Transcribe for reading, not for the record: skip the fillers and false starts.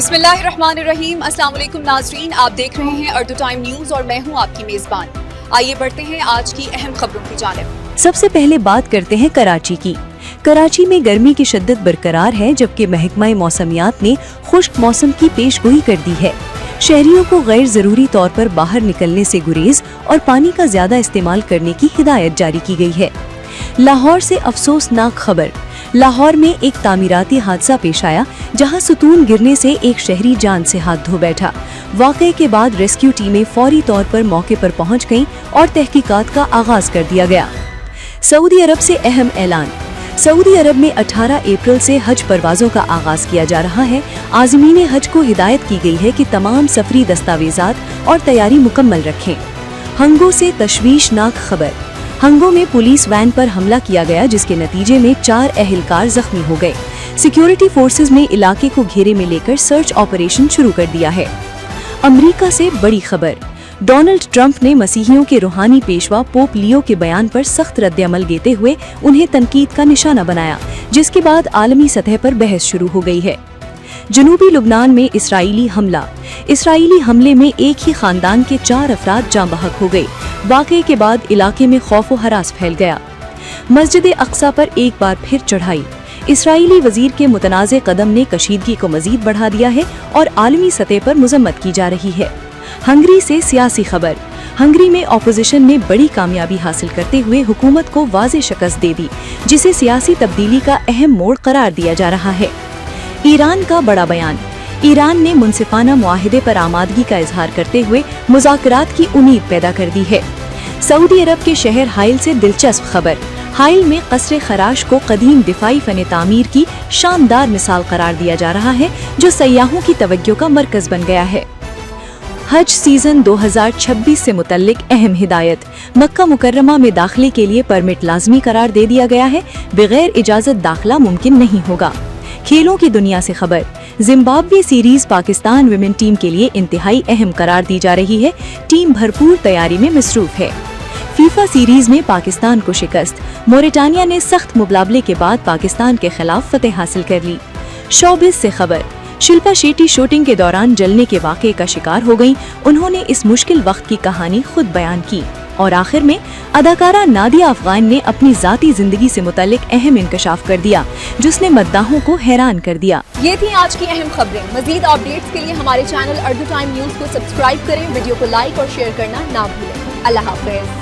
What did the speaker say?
بسم اللہ الرحمن الرحیم۔ السلام علیکم ناظرین، آپ دیکھ رہے ہیں اردو ٹائم نیوز اور میں ہوں آپ کی میزبان۔ آئیے بڑھتے ہیں آج کی اہم خبروں کی جانب۔ سب سے پہلے بات کرتے ہیں کراچی کی۔ کراچی میں گرمی کی شدت برقرار ہے، جبکہ محکمہ موسمیات نے خشک موسم کی پیش گوئی کر دی ہے۔ شہریوں کو غیر ضروری طور پر باہر نکلنے سے گریز اور پانی کا زیادہ استعمال کرنے کی ہدایت جاری کی گئی ہے۔ لاہور سے افسوسناک خبر۔ لاہور میں ایک تعمیراتی حادثہ پیش آیا، جہاں ستون گرنے سے ایک شہری جان سے ہاتھ دھو بیٹھا۔ واقعے کے بعد ریسکیو ٹیمیں فوری طور پر موقع پر پہنچ گئیں اور تحقیقات کا آغاز کر دیا گیا۔ سعودی عرب سے اہم اعلان۔ سعودی عرب میں 18 اپریل سے حج پروازوں کا آغاز کیا جا رہا ہے۔ عازمین حج کو ہدایت کی گئی ہے کہ تمام سفری دستاویزات اور تیاری مکمل رکھیں۔ ہنگو سے تشویشناک خبر۔ ہنگو میں پولیس وین پر حملہ کیا گیا، جس کے نتیجے میں 4 اہلکار زخمی ہو گئے۔ سیکیورٹی فورسز نے علاقے کو گھیرے میں لے کر سرچ آپریشن شروع کر دیا ہے۔ امریکہ سے بڑی خبر۔ ڈونلڈ ٹرمپ نے مسیحیوں کے روحانی پیشوا پوپ لیو کے بیان پر سخت رد عمل دیتے ہوئے انہیں تنقید کا نشانہ بنایا، جس کے بعد عالمی سطح پر بحث شروع ہو گئی ہے۔ جنوبی لبنان میں اسرائیلی حملہ۔ اسرائیلی حملے میں ایک ہی خاندان کے 4 افراد جاں بحق ہو گئے۔ واقعے کے بعد علاقے میں خوف و ہراس پھیل گیا۔ مسجد اقصی پر ایک بار پھر چڑھائی۔ اسرائیلی وزیر کے متنازع قدم نے کشیدگی کو مزید بڑھا دیا ہے اور عالمی سطح پر مذمت کی جا رہی ہے۔ ہنگری سے سیاسی خبر۔ ہنگری میں اپوزیشن نے بڑی کامیابی حاصل کرتے ہوئے حکومت کو واضح شکست دے دی، جسے سیاسی تبدیلی کا اہم موڑ قرار دیا جا رہا ہے۔ ایران کا بڑا بیان۔ ایران نے منصفانہ معاہدے پر آمادگی کا اظہار کرتے ہوئے مذاکرات کی امید پیدا کر دی ہے۔ سعودی عرب کے شہر حائل سے دلچسپ خبر۔ حائل میں قصر خراش کو قدیم دفاعی فن تعمیر کی شاندار مثال قرار دیا جا رہا ہے، جو سیاحوں کی توجہ کا مرکز بن گیا ہے۔ حج سیزن 2026 سے متعلق اہم ہدایت۔ مکہ مکرمہ میں داخلے کے لیے پرمٹ لازمی قرار دے دیا گیا ہے، بغیر اجازت داخلہ ممکن نہیں ہوگا۔ کھیلوں کی دنیا سے خبر۔ Zimbabwe series Pakistan women team کے لیے انتہائی اہم قرار دی جا رہی ہے۔ ٹیم بھرپور تیاری میں مصروف ہے۔ فیفا سیریز میں پاکستان کو شکست۔ موریٹانیہ نے سخت مقابلے کے بعد پاکستان کے خلاف فتح حاصل کر لی۔ شوبز سے خبر۔ شلپا شیٹی شوٹنگ کے دوران جلنے کے واقعے کا شکار ہو گئیں۔ انہوں نے اس مشکل وقت کی کہانی خود بیان کی۔ اور آخر میں اداکارہ نادیہ افغان نے اپنی ذاتی زندگی سے متعلق اہم انکشاف کر دیا، جس نے مداحوں کو حیران کر دیا۔ یہ تھی آج کی اہم خبریں۔ مزید اپڈیٹس کے لیے ہمارے چینل اردو ٹائم نیوز کو سبسکرائب کریں، ویڈیو کو لائک اور شیئر کرنا نہ بھولیں۔ اللہ حافظ۔